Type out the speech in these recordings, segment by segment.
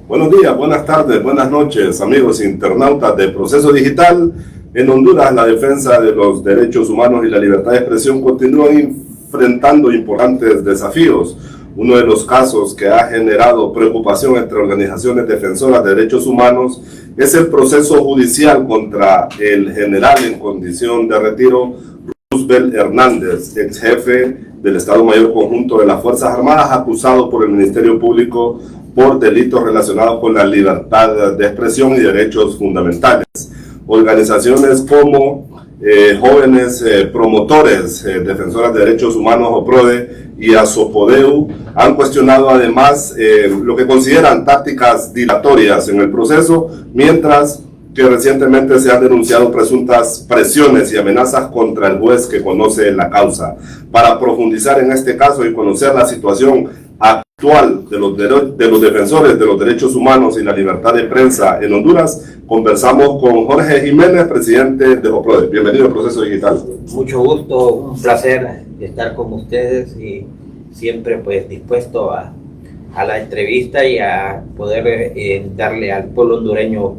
Buenos días, buenas tardes, buenas noches, amigos internautas de Proceso Digital. En Honduras, la defensa de los derechos humanos y la libertad de expresión continúan enfrentando importantes desafíos. Uno de los casos que ha generado preocupación entre organizaciones defensoras de derechos humanos es el proceso judicial contra el general en condición de retiro, Roosevelt Hernández, ex jefe del Estado Mayor Conjunto de las Fuerzas Armadas, acusado por el Ministerio Público por delitos relacionados con la libertad de expresión y derechos fundamentales. Organizaciones como Jóvenes Promotores, Defensoras de Derechos Humanos, OPRODE, y ASOPODEU han cuestionado además lo que consideran tácticas dilatorias en el proceso, mientras que recientemente se han denunciado presuntas presiones y amenazas contra el juez que conoce la causa. Para profundizar en este caso y conocer la situación actual de los defensores de los derechos humanos y la libertad de prensa en Honduras, conversamos con Jorge Jiménez, presidente de OPRODE. Bienvenido al Proceso Digital. Mucho gusto, un placer estar con ustedes y siempre pues dispuesto a la entrevista y a poder darle al pueblo hondureño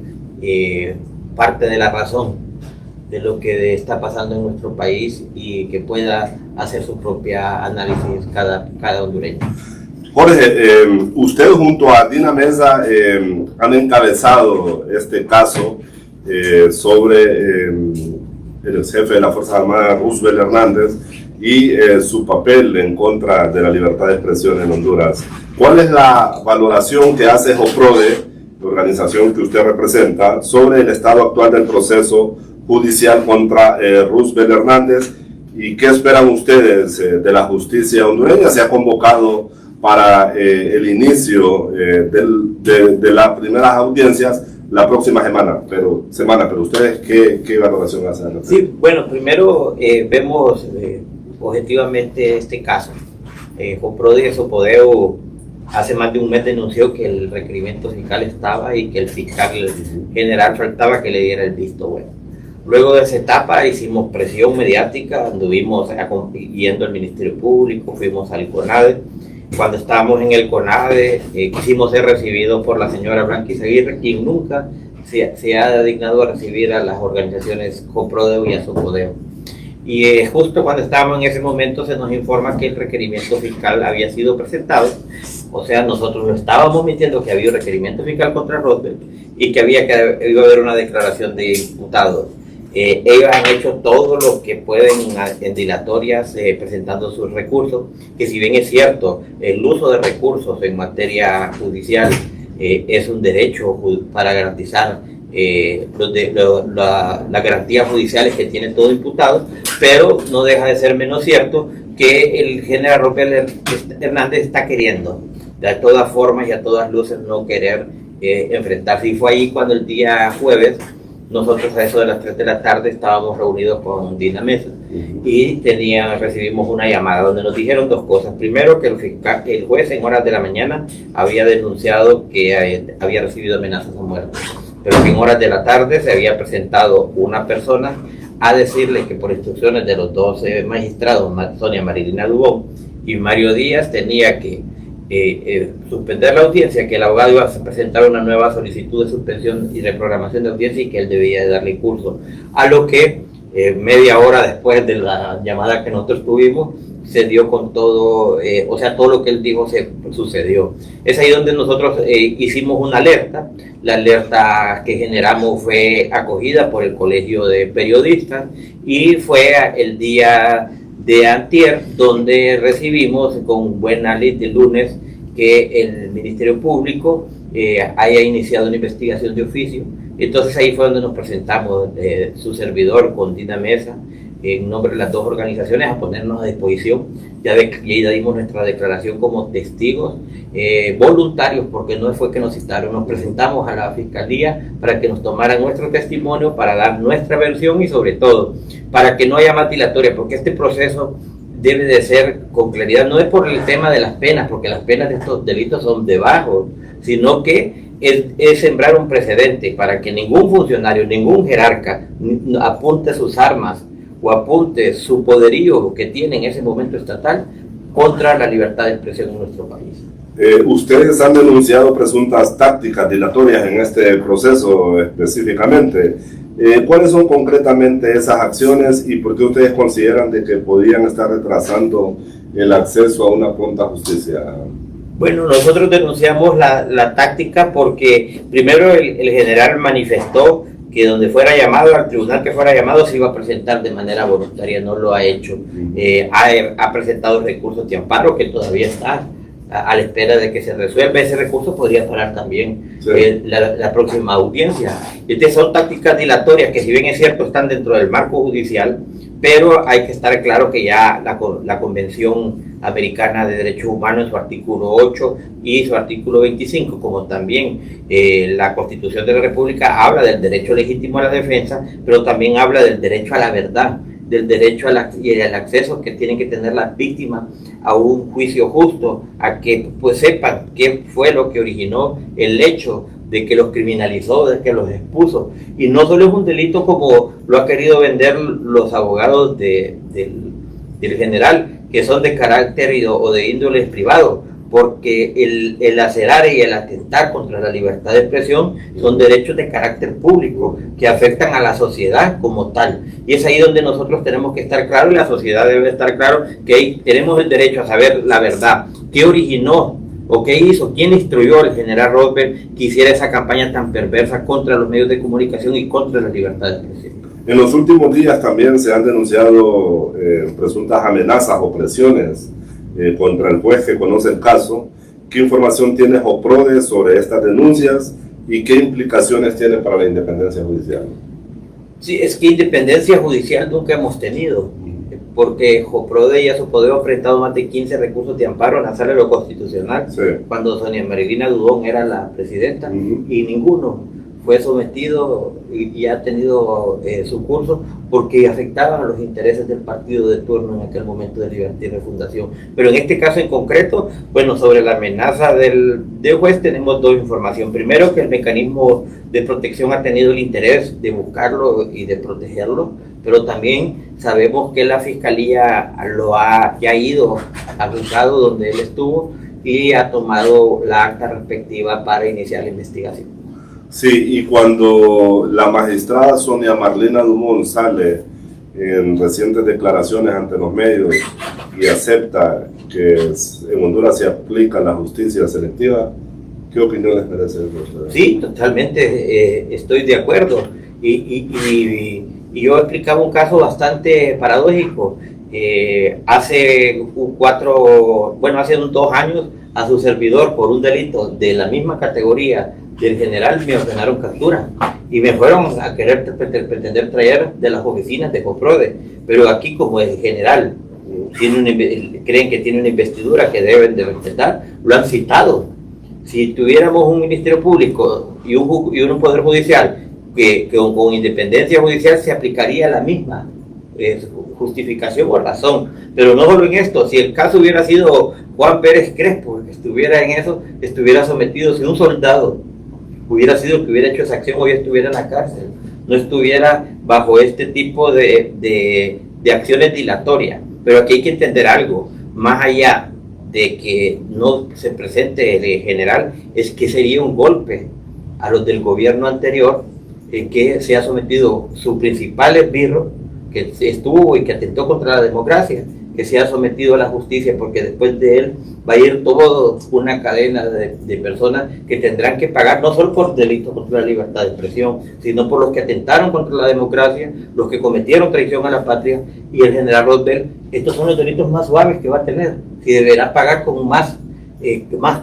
parte de la razón de lo que está pasando en nuestro país y que pueda hacer su propia análisis cada hondureño. Jorge, usted junto a Dina Mesa han encabezado este caso sobre el jefe de la Fuerza Armada, Roosevelt Hernández, y su papel en contra de la libertad de expresión en Honduras. ¿Cuál es la valoración que hace OPRODE, la organización que usted representa, sobre el estado actual del proceso judicial contra Roosevelt Hernández, y qué esperan ustedes de la justicia hondureña? Se ha convocado para el inicio de las primeras audiencias la próxima semana, pero ustedes ¿qué valoración hacen? Sí, bueno, primero vemos objetivamente este caso. OPRODE y ASOPODEU hace más de un mes denunció que el requerimiento fiscal estaba y que el fiscal general faltaba que le diera el visto bueno. Luego de esa etapa hicimos presión mediática, anduvimos yendo al Ministerio Público, fuimos al CONADE. Cuando estábamos en el CONADE, quisimos ser recibidos por la señora Blanquis Aguirre, quien nunca se ha dignado a recibir a las organizaciones OPRODE y ASOPODEU. Y justo cuando estábamos en ese momento se nos informa que el requerimiento fiscal había sido presentado. O sea, nosotros no estábamos mintiendo que había un requerimiento fiscal contra Roosevelt y que iba a haber una declaración de imputados. Ellos han hecho todo lo que pueden en dilatorias, presentando sus recursos, que si bien es cierto, el uso de recursos en materia judicial es un derecho para garantizar las garantías judiciales que tiene todo imputado, pero no deja de ser menos cierto que el general Roosevelt Hernández está queriendo, de todas formas y a todas luces, no querer enfrentarse. Y fue ahí cuando el día jueves, nosotros a eso de las 3 de la tarde estábamos reunidos con Dina Mesa y recibimos una llamada donde nos dijeron dos cosas. Primero, que el juez en horas de la mañana había denunciado que había recibido amenazas a muerte, pero que en horas de la tarde se había presentado una persona a decirle que por instrucciones de los dos magistrados, Sonia Marilina Dubón y Mario Díaz, tenía que suspender la audiencia, que el abogado iba a presentar una nueva solicitud de suspensión y reprogramación de audiencia y que él debía de darle curso. A lo que media hora después de la llamada que nosotros tuvimos, se dio con todo, o sea, todo lo que él dijo sucedió. Es ahí donde nosotros hicimos una alerta. La alerta que generamos fue acogida por el Colegio de Periodistas y fue el día de antier, donde recibimos con buena ley de lunes que el Ministerio Público haya iniciado una investigación de oficio. Entonces ahí fue donde nos presentamos, su servidor con Dina Mesa, en nombre de las dos organizaciones, a ponernos a disposición. Ya dimos nuestra declaración como testigos voluntarios, porque no fue que nos citaron, nos presentamos a la Fiscalía para que nos tomaran nuestro testimonio, para dar nuestra versión y sobre todo para que no haya más dilatoria, porque este proceso debe de ser con claridad. No es por el tema de las penas, porque las penas de estos delitos son de bajos, sino que es sembrar un precedente para que ningún funcionario, ningún jerarca apunte sus armas o apunte su poderío que tiene en ese momento estatal contra la libertad de expresión en nuestro país. Ustedes han denunciado presuntas tácticas dilatorias en este proceso específicamente. ¿Cuáles son concretamente esas acciones y por qué ustedes consideran de que podrían estar retrasando el acceso a una pronta justicia? Bueno, nosotros denunciamos la táctica porque primero el general manifestó que donde fuera llamado, al tribunal que fuera llamado, se iba a presentar de manera voluntaria, no lo ha hecho. Ha presentado recursos de amparo que todavía está a la espera de que se resuelva. Ese recurso podría parar también la próxima audiencia. Estas son tácticas dilatorias que, si bien es cierto, están dentro del marco judicial, pero hay que estar claro que ya la Convención Americana de Derechos Humanos, en su artículo 8 y su artículo 25, como también la Constitución de la República, habla del derecho legítimo a la defensa, pero también habla del derecho a la verdad, del derecho al acceso que tienen que tener las víctimas a un juicio justo, a que pues sepan qué fue lo que originó el hecho de que los criminalizó, de que los expuso. Y no solo es un delito como lo ha querido vender los abogados del general, que son de carácter o de índole privado, porque el acerar y el atentar contra la libertad de expresión son derechos de carácter público que afectan a la sociedad como tal. Y es ahí donde nosotros tenemos que estar claros, y la sociedad debe estar claro, que tenemos el derecho a saber la verdad, qué originó o qué hizo, quién instruyó al general Roosevelt que hiciera esa campaña tan perversa contra los medios de comunicación y contra la libertad de expresión. En los últimos días también se han denunciado presuntas amenazas o presiones contra el juez que conoce el caso. ¿Qué información tiene Joprode sobre estas denuncias y qué implicaciones tiene para la independencia judicial? Sí, es que independencia judicial nunca hemos tenido, porque Joprode y Azopodeo ha presentado más de 15 recursos de amparo en la Sala de lo Constitucional, cuando Sonia Marilina Dudón era la presidenta, y ninguno fue sometido y ha tenido su curso porque afectaban a los intereses del partido de turno en aquel momento de Libertad y Refundación. Pero en este caso en concreto, bueno, sobre la amenaza del juez tenemos dos informaciones. Primero, que el mecanismo de protección ha tenido el interés de buscarlo y de protegerlo, pero también sabemos que la Fiscalía ya ha ido al juzgado donde él estuvo y ha tomado la acta respectiva para iniciar la investigación. Sí, y cuando la magistrada Sonia Marlena Dumont sale en recientes declaraciones ante los medios y acepta que en Honduras se aplica la justicia selectiva, ¿qué opinión les merece eso? Sí, totalmente, estoy de acuerdo. Y yo explicaba un caso bastante paradójico. Hace 2 años, a su servidor, por un delito de la misma categoría del general, me ordenaron captura y me fueron a pretender traer de las oficinas de Joprode. Pero aquí, como el general creen que tiene una investidura que deben de respetar, lo han citado. Si tuviéramos un ministerio público y un poder judicial que con independencia judicial, se aplicaría la misma justificación o razón. Pero no solo en esto, si el caso hubiera sido Juan Pérez Crespo, que estuviera en eso, estuviera sometido, si un soldado hubiera sido el que hubiera hecho esa acción, hoy estuviera en la cárcel, no estuviera bajo este tipo de acciones dilatorias. Pero aquí hay que entender algo, más allá de que no se presente el general, es que sería un golpe a los del gobierno anterior, que se ha sometido su principal esbirro, que estuvo y que atentó contra la democracia, que se ha sometido a la justicia, porque después de él va a ir toda una cadena de personas que tendrán que pagar, no solo por delitos contra la libertad de expresión, sino por los que atentaron contra la democracia, los que cometieron traición a la patria. Y el general Roosevelt, estos son los delitos más suaves que va a tener, y deberá pagar con más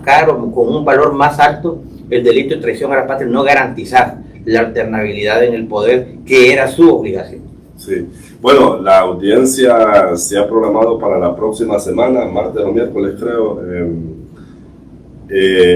caro, con un valor más alto, el delito de traición a la patria, no garantizar la alternabilidad en el poder, que era su obligación. Sí, bueno, la audiencia se ha programado para la próxima semana, martes o miércoles creo.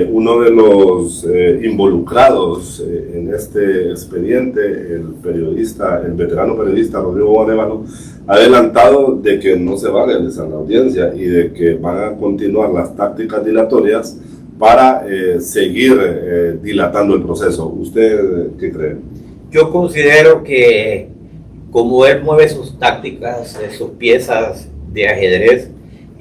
Uno de los involucrados en este expediente, el veterano periodista Rodrigo Bonévalo, ha adelantado de que no se va a realizar la audiencia y de que van a continuar las tácticas dilatorias para seguir dilatando el proceso. ¿Usted qué cree? Yo considero que como él mueve sus tácticas, sus piezas de ajedrez,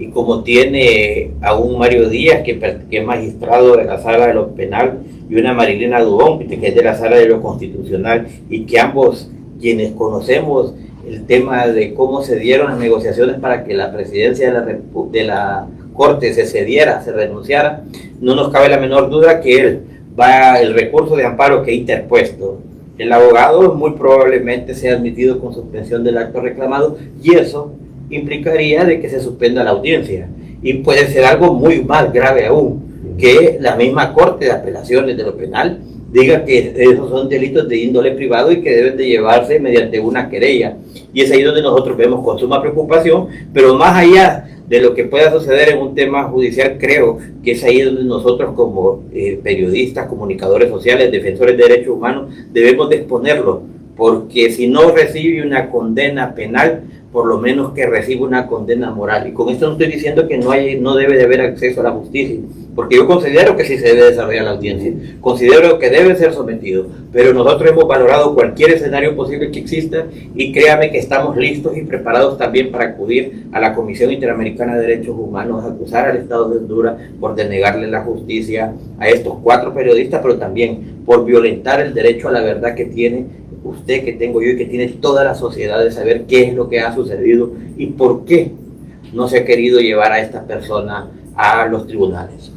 y como tiene a un Mario Díaz, que es magistrado de la Sala de lo Penal, y una Marilena Dubón, que es de la Sala de lo Constitucional, y que ambos, quienes conocemos el tema de cómo se dieron las negociaciones para que la presidencia de la Corte se cediera, se renunciara, no nos cabe la menor duda que el recurso de amparo que ha interpuesto el abogado muy probablemente sea admitido con suspensión del acto reclamado, y eso implicaría de que se suspenda la audiencia, y puede ser algo muy más grave aún, que la misma Corte de Apelaciones de lo Penal diga que esos son delitos de índole privado y que deben de llevarse mediante una querella. Y es ahí donde nosotros vemos con suma preocupación, pero más allá de lo que pueda suceder en un tema judicial, creo que es ahí donde nosotros como periodistas, comunicadores sociales, defensores de derechos humanos, debemos de exponerlo, porque si no recibe una condena penal, por lo menos que reciba una condena moral. Y con esto no estoy diciendo que no debe de haber acceso a la justicia, porque yo considero que sí se debe desarrollar la audiencia, considero que debe ser sometido, pero nosotros hemos valorado cualquier escenario posible que exista, y créame que estamos listos y preparados también para acudir a la Comisión Interamericana de Derechos Humanos, a acusar al Estado de Honduras por denegarle la justicia a estos 4 periodistas, pero también por violentar el derecho a la verdad que tiene usted, que tengo yo y que tiene toda la sociedad, de saber qué es lo que ha sucedido y por qué no se ha querido llevar a esta persona a los tribunales.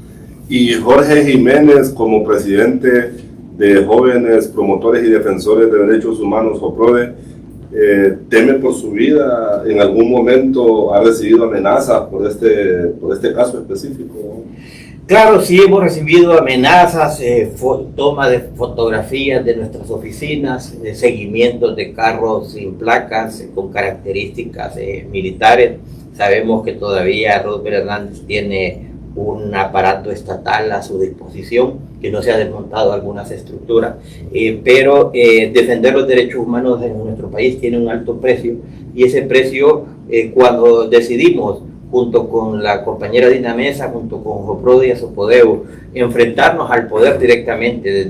Y Jorge Jiménez, como presidente de Jóvenes Promotores y Defensores de Derechos Humanos, JOPRODE, teme por su vida. ¿En algún momento ha recibido amenazas por este caso específico? Claro, sí hemos recibido amenazas, toma de fotografías de nuestras oficinas, seguimientos de carros sin placas, con características militares. Sabemos que todavía Rodber Hernández tiene un aparato estatal a su disposición, que no se ha desmontado algunas estructuras, pero defender los derechos humanos en nuestro país tiene un alto precio, y ese precio, cuando decidimos, junto con la compañera Dina Mesa, junto con JOPRODE y Azopodeo, enfrentarnos al poder directamente,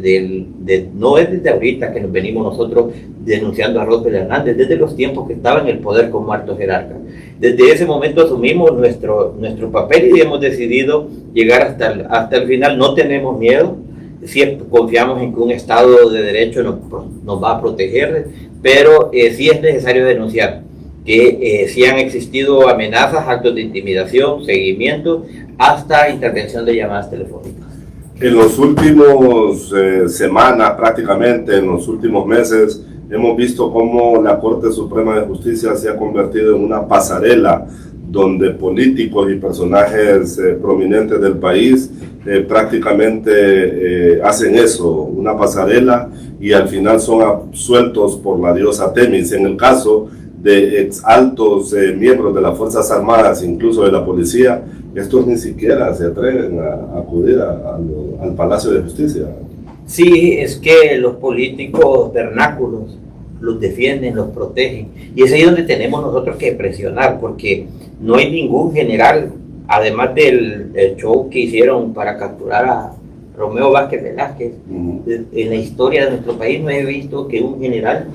no es desde ahorita que nos venimos nosotros denunciando a Rodber Hernández, desde los tiempos que estaba en el poder como alto jerarca. Desde ese momento asumimos nuestro papel y hemos decidido llegar hasta el final. No tenemos miedo, sí confiamos en que un Estado de Derecho nos va a proteger, pero sí es necesario denunciar que sí han existido amenazas, actos de intimidación, seguimiento, hasta intervención de llamadas telefónicas. En los últimos semanas, prácticamente en los últimos meses, hemos visto cómo la Corte Suprema de Justicia se ha convertido en una pasarela donde políticos y personajes prominentes del país prácticamente hacen eso, una pasarela, y al final son absueltos por la diosa Temis. En el caso de ex altos miembros de las Fuerzas Armadas, incluso de la policía, estos ni siquiera se atreven a acudir al Palacio de Justicia. Sí, es que los políticos vernáculos los defienden, los protegen, y es ahí donde tenemos nosotros que presionar, porque no hay ningún general, además del show que hicieron para capturar a Romeo Vázquez Velázquez, en la historia de nuestro país no he visto que un general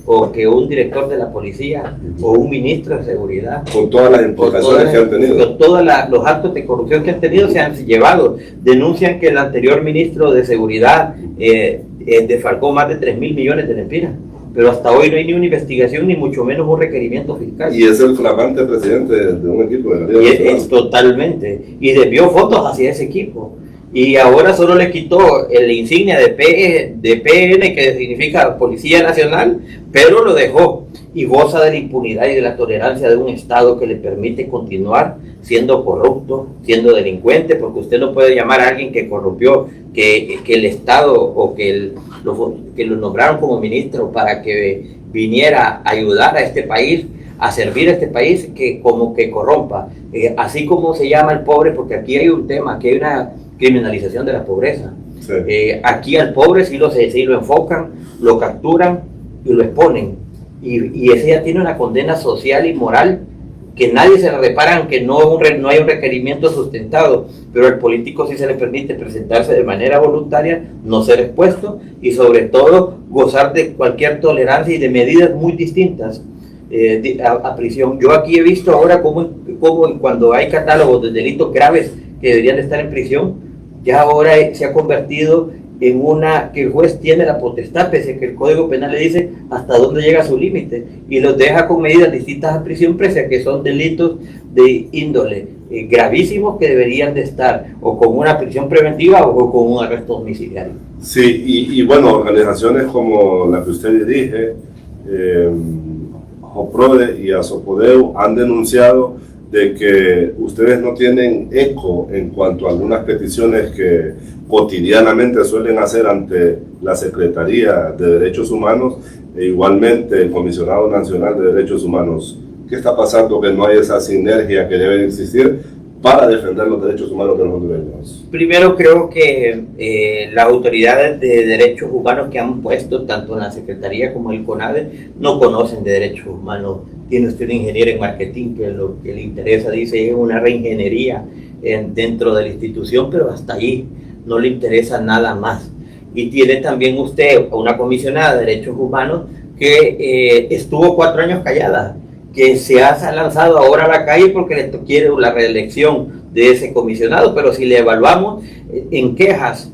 o que un director de la policía o un ministro de seguridad, con todas las implicaciones que han tenido, con todos los actos de corrupción que han tenido, se han llevado. Denuncian que el anterior ministro de seguridad defalcó más de 3.000 millones de lempiras, pero hasta hoy no hay ni una investigación, ni mucho menos un requerimiento fiscal. Y es el flamante presidente de un equipo de la Liga Nacional. Totalmente, y envió fotos hacia ese equipo. Y ahora solo le quitó la insignia de PN, que significa Policía Nacional, pero lo dejó, y goza de la impunidad y de la tolerancia de un Estado que le permite continuar siendo corrupto, siendo delincuente, porque usted no puede llamar a alguien que corrompió, que el Estado o que lo nombraron como ministro para que viniera a ayudar a este país, a servir a este país, que como que corrompa. Así como se llama el pobre, porque aquí hay un tema, que hay una criminalización de la pobreza. Sí. Aquí al pobre sí lo enfocan, lo capturan y lo exponen, y ese ya tiene una condena social y moral que nadie se la repara, aunque no hay un requerimiento sustentado, pero al político sí se le permite presentarse de manera voluntaria, no ser expuesto, y sobre todo gozar de cualquier tolerancia y de medidas muy distintas. a prisión. Yo aquí he visto ahora cómo cuando hay catálogos de delitos graves que deberían de estar en prisión, ya ahora se ha convertido en una que el juez tiene la potestad, pese a que el Código Penal le dice hasta dónde llega su límite, y los deja con medidas distintas a prisión, pese a que son delitos de índole gravísimos que deberían de estar o con una prisión preventiva o con un arresto domiciliario. Sí, y bueno, organizaciones como la que usted dirige, JOPRODE y ASOPODEU, han denunciado de que ustedes no tienen eco en cuanto a algunas peticiones que cotidianamente suelen hacer ante la Secretaría de Derechos Humanos e igualmente el Comisionado Nacional de Derechos Humanos. ¿Qué está pasando que no hay esa sinergia que debe existir para defender los derechos humanos de los hondureños? Primero, creo que las autoridades de derechos humanos que han puesto, tanto en la Secretaría como en el CONADE, no conocen de derechos humanos. Tiene usted un ingeniero en marketing que lo que le interesa, dice, es una reingeniería dentro de la institución, pero hasta ahí no le interesa nada más. Y tiene también usted una comisionada de derechos humanos que estuvo 4 años callada, que se ha lanzado ahora a la calle porque le quiere la reelección de ese comisionado, pero si le evaluamos en quejas,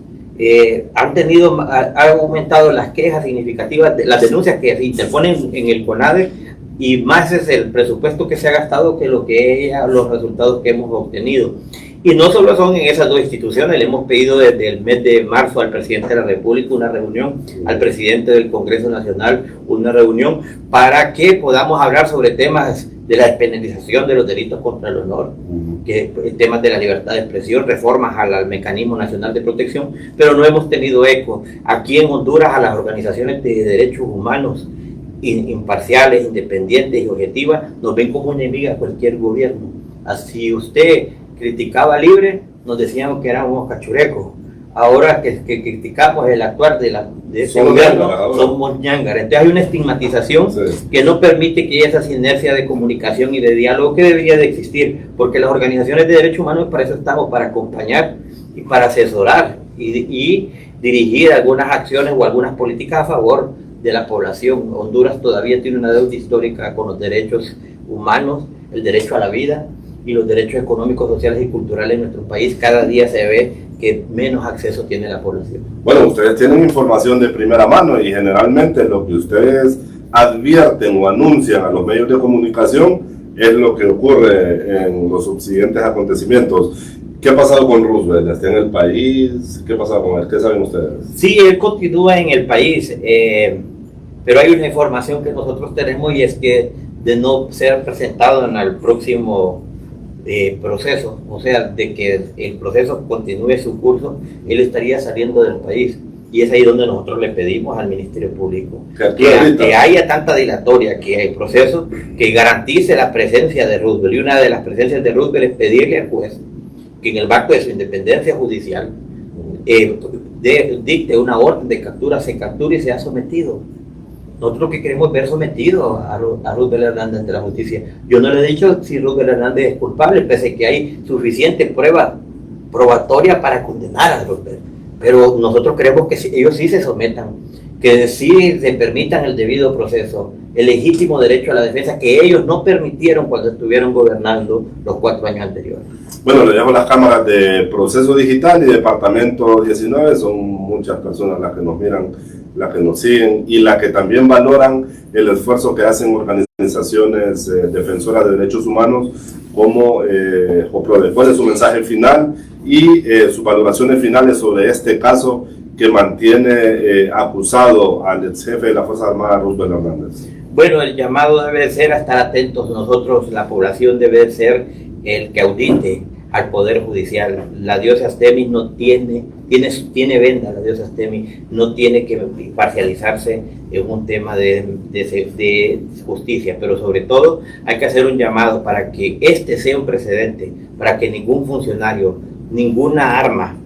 ha aumentado las quejas significativas, las denuncias que se interponen en el CONADE, y más es el presupuesto que se ha gastado que los resultados que hemos obtenido. Y no solo son en esas 2 instituciones, le hemos pedido desde el mes de marzo al presidente de la República una reunión, al presidente del Congreso Nacional una reunión, para que podamos hablar sobre temas de la despenalización de los delitos contra el honor, temas de la libertad de expresión, reformas al Mecanismo Nacional de Protección, pero no hemos tenido eco. Aquí en Honduras a las organizaciones de derechos humanos imparciales, independientes y objetivas nos ven como enemigas a cualquier gobierno. Así usted criticaba Libre, nos decían que éramos cachurecos. Ahora que criticamos el actuar de ese gobierno, somos ñángaras. Entonces hay una estigmatización que no permite que haya esa sinergia de comunicación y de diálogo que debería de existir, porque las organizaciones de derechos humanos para eso estamos, para acompañar y para asesorar y dirigir algunas acciones o algunas políticas a favor de la población. Honduras todavía tiene una deuda histórica con los derechos humanos, el derecho a la vida y los derechos económicos, sociales y culturales en nuestro país. Cada día se ve que menos acceso tiene la población. Bueno, ustedes tienen información de primera mano y generalmente lo que ustedes advierten o anuncian a los medios de comunicación es lo que ocurre en los subsiguientes acontecimientos. ¿Qué ha pasado con Roosevelt? ¿Está en el país? ¿Qué ha pasado con él? ¿Qué saben ustedes? Sí, él continúa en el país, pero hay una información que nosotros tenemos, y es que de no ser presentado en el próximo proceso, o sea, de que el proceso continúe su curso, él estaría saliendo del país. Y es ahí donde nosotros le pedimos al Ministerio Público que haya tanta dilatoria, que hay procesos que garantice la presencia de Roosevelt. Y una de las presencias de Roosevelt es pedirle al juez que en el marco de su independencia judicial dicte una orden de captura, se capture y sea sometido. Nosotros lo que queremos ver sometido a Roosevelt Hernández ante la justicia. Yo no le he dicho si Roosevelt Hernández es culpable, pese a que hay suficiente prueba probatoria para condenar a Roosevelt. Pero nosotros queremos que ellos sí se sometan, que sí se permitan el debido proceso, el legítimo derecho a la defensa que ellos no permitieron cuando estuvieron gobernando los 4 años anteriores. Bueno, le llamo las cámaras de Proceso Digital y Departamento 19, son muchas personas las que nos miran, las que nos siguen y las que también valoran el esfuerzo que hacen organizaciones defensoras de derechos humanos como JOPRODE. ¿Cuál es su mensaje final y sus valoraciones finales sobre este caso que mantiene acusado al ex jefe de la Fuerza Armada, Roosevelt Hernández? Bueno, el llamado debe ser a estar atentos. Nosotros, la población, debe ser el que audite al Poder Judicial. La diosa Artemis no tiene venda, la diosa Artemis no tiene que parcializarse en un tema de justicia, pero sobre todo hay que hacer un llamado para que este sea un precedente, para que ningún funcionario, ninguna arma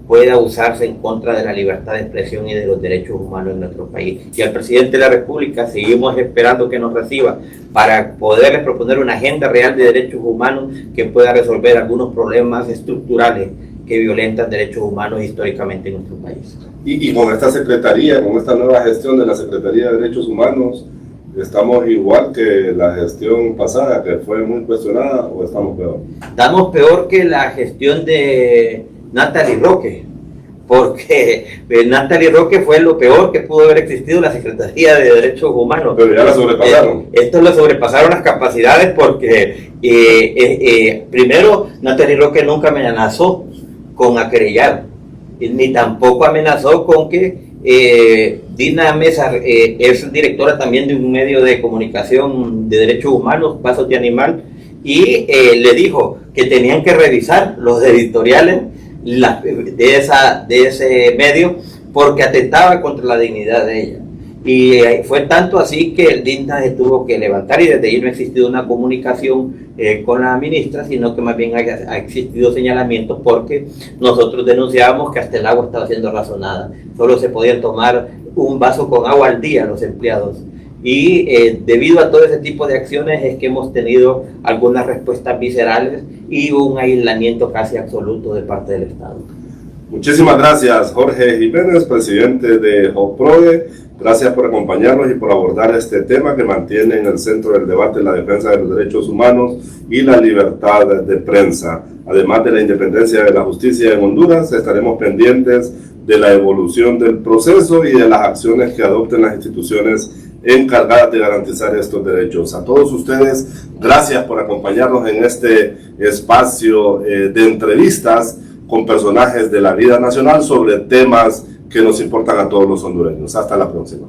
pueda usarse en contra de la libertad de expresión y de los derechos humanos en nuestro país. Y al presidente de la República seguimos esperando que nos reciba para poderles proponer una agenda real de derechos humanos que pueda resolver algunos problemas estructurales que violentan derechos humanos históricamente en nuestro país. Y con esta secretaría, con esta nueva gestión de la Secretaría de Derechos Humanos, ¿Estamos igual que la gestión pasada, que fue muy cuestionada, o estamos peor? Estamos peor que la gestión de Natalie Roque, porque Natalie Roque fue lo peor que pudo haber existido en la Secretaría de Derechos Humanos. Pero ya la sobrepasaron. Esto lo sobrepasaron las capacidades porque, primero, Natalie Roque nunca me amenazó con aquerellar, ni tampoco amenazó con que Dina Mesa es directora también de un medio de comunicación de derechos humanos, Pasos de Animal, y le dijo que tenían que revisar los editoriales de ese medio porque atentaba contra la dignidad de ella. Y fue tanto así que el DINTA se tuvo que levantar, y desde ahí no ha existido una comunicación con la ministra, sino que más bien ha existido señalamientos, porque nosotros denunciábamos que hasta el agua estaba siendo razonada. Solo se podían tomar un vaso con agua al día los empleados. Y debido a todo ese tipo de acciones es que hemos tenido algunas respuestas viscerales y un aislamiento casi absoluto de parte del Estado. Muchísimas gracias, Jorge Jiménez, presidente de JOPRODE. Gracias por acompañarnos y por abordar este tema que mantiene en el centro del debate la defensa de los derechos humanos y la libertad de prensa. Además de la independencia de la justicia en Honduras, estaremos pendientes de la evolución del proceso y de las acciones que adopten las instituciones encargadas de garantizar estos derechos. A todos ustedes, gracias por acompañarnos en este espacio de entrevistas con personajes de la vida nacional sobre temas que nos importan a todos los hondureños. Hasta la próxima.